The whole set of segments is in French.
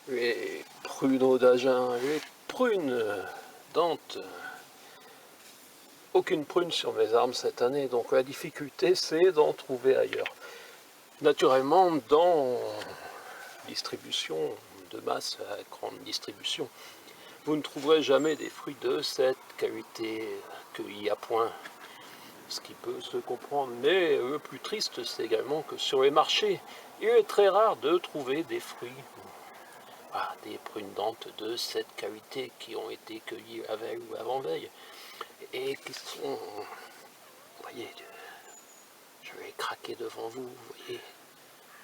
les pruneaux d'Agen, les prunes Dante. Aucune prune sur mes arbres cette année, donc la difficulté c'est d'en trouver ailleurs. Naturellement, dans distribution de masse à grande distribution, vous ne trouverez jamais des fruits de cette qualité cueillis à point, ce qui peut se comprendre. Mais le plus triste, c'est également que sur les marchés, il est très rare de trouver des fruits, des prunes Dante de cette qualité qui ont été cueillis la veille ou avant-veille et qui sont, vous voyez, je vais craquer devant vous, vous voyez,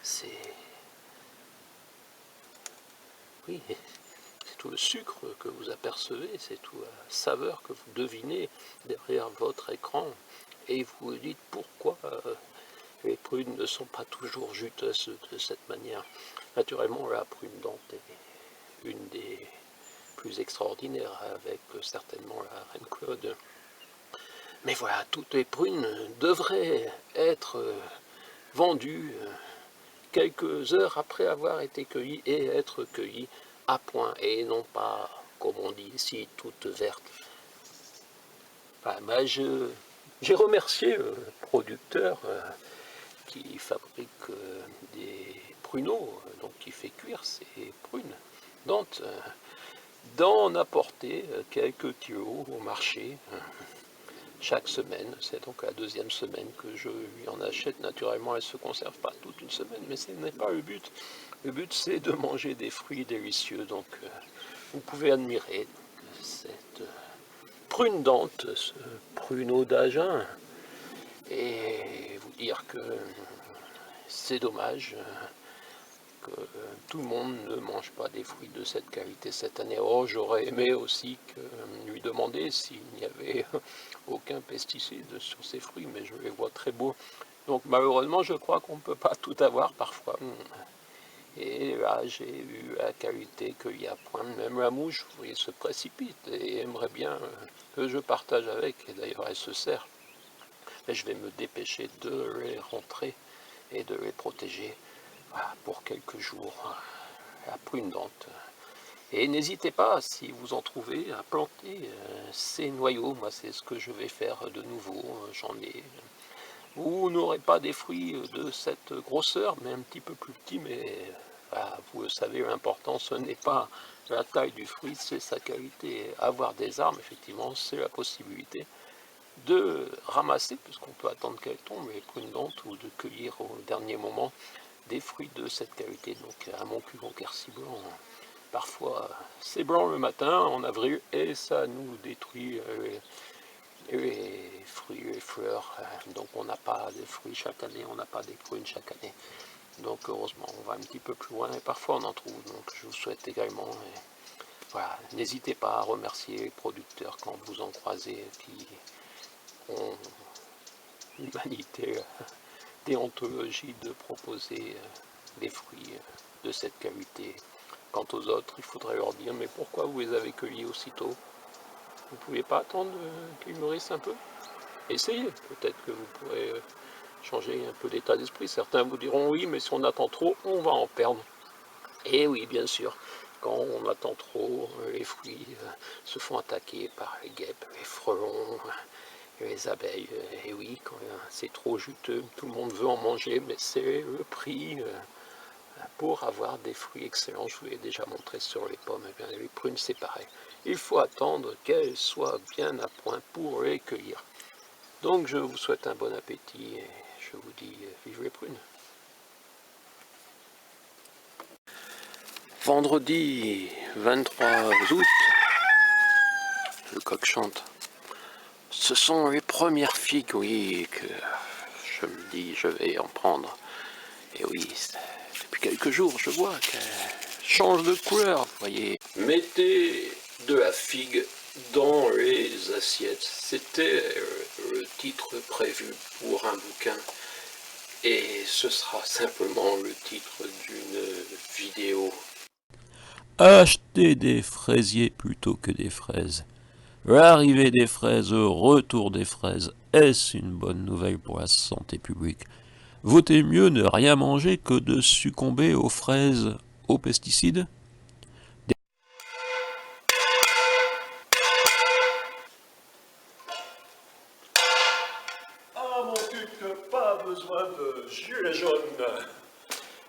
c'est, oui, c'est tout le sucre que vous apercevez, c'est toute la saveur que vous devinez derrière votre écran, et vous vous dites pourquoi les prunes ne sont pas toujours juteuses de cette manière. Naturellement, la prune Dante est une des plus extraordinaires, avec certainement la reine Claude. Mais voilà, toutes les prunes devraient être vendues quelques heures après avoir été cueillies et être cueillies à point et non pas, comme on dit ici, toutes vertes. Enfin, j'ai remercié le producteur qui fabrique des pruneaux, donc qui fait cuire ces prunes Dante, d'en apporter quelques kilos au marché chaque semaine. C'est donc la deuxième semaine que je lui en achète. Naturellement, elle ne se conserve pas toute une semaine, mais ce n'est pas le but. Le but, c'est de manger des fruits délicieux. Donc, vous pouvez admirer cette prune Dante, ce pruneau d'Agen, et vous dire que c'est dommage que tout le monde ne mange pas des fruits de cette qualité cette année. Oh, j'aurais aimé aussi lui demander s'il n'y avait aucun pesticide sur ces fruits, mais je les vois très beaux. Donc malheureusement, je crois qu'on ne peut pas tout avoir parfois. Et là, j'ai eu la qualité qu'il y a point. Même la mouche, vous voyez, se précipite et aimerait bien que je partage avec. Et d'ailleurs, elle se sert. Mais je vais me dépêcher de les rentrer et de les protéger pour quelques jours à prune Dante. Et n'hésitez pas, si vous en trouvez, à planter ces noyaux. Moi, c'est ce que je vais faire de nouveau. J'en ai. Vous n'aurez pas des fruits de cette grosseur, mais un petit peu plus petits. Mais vous le savez, l'important, ce n'est pas la taille du fruit, c'est sa qualité. Avoir des arbres, effectivement, c'est la possibilité de ramasser, puisqu'on peut attendre qu'elles tombent, les prunes Dante, ou de cueillir au dernier moment des fruits de cette qualité. Donc à mon cul quercy blanc, parfois c'est blanc le matin en avril et ça nous détruit les fruits, les fleurs. Donc on n'a pas de fruits chaque année, on n'a pas des prunes chaque année. Donc heureusement on va un petit peu plus loin et parfois on en trouve. Donc je vous souhaite également, voilà, n'hésitez pas à remercier les producteurs quand vous en croisez qui ont l'humanité, déontologie de proposer des fruits de cette qualité. Quant aux autres, il faudrait leur dire, mais pourquoi vous les avez cueillis aussitôt? Vous ne pouviez pas attendre qu'ils mûrissent un peu? Essayez, peut-être que vous pourrez changer un peu d'état d'esprit. Certains vous diront, oui, mais si on attend trop, on va en perdre. Et oui, bien sûr, quand on attend trop, les fruits se font attaquer par les guêpes, les frelons, les abeilles. Et oui, quand c'est trop juteux, tout le monde veut en manger, mais c'est le prix pour avoir des fruits excellents. Je vous l'ai déjà montré sur les pommes. Et bien, les prunes, c'est pareil. Il faut attendre qu'elles soient bien à point pour les cueillir. Donc, je vous souhaite un bon appétit et je vous dis vive les prunes. Vendredi 23 août, le coq chante. Ce sont les premières figues, oui, que je me dis je vais en prendre. Et oui, depuis quelques jours, je vois qu'elle change de couleur, vous voyez. Mettez de la figue dans les assiettes. C'était le titre prévu pour un bouquin. Et ce sera simplement le titre d'une vidéo. Achetez des fraisiers plutôt que des fraises. L'arrivée des fraises, le retour des fraises, est-ce une bonne nouvelle pour la santé publique? Vaut-il mieux ne rien manger que de succomber aux fraises, aux pesticides?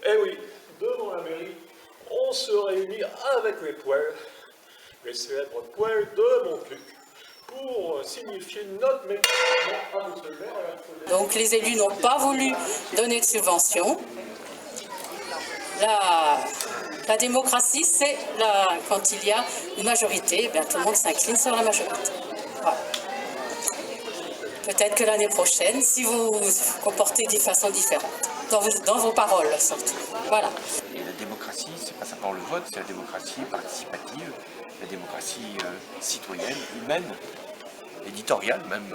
Eh oui, devant la mairie, on se réunit avec les poêles, les célèbres poêles de Montluc, pour signifier notre mécontentement à monsieur le maire. Donc les élus n'ont pas voulu donner de subvention. La démocratie, c'est quand il y a une majorité, eh bien, tout le monde s'incline sur la majorité. Voilà. Peut-être que l'année prochaine, si vous vous comportez de façon différente, dans vos paroles surtout. Voilà. Et la démocratie, c'est pas simplement le vote, c'est la démocratie participative, la démocratie citoyenne, humaine, éditoriale même.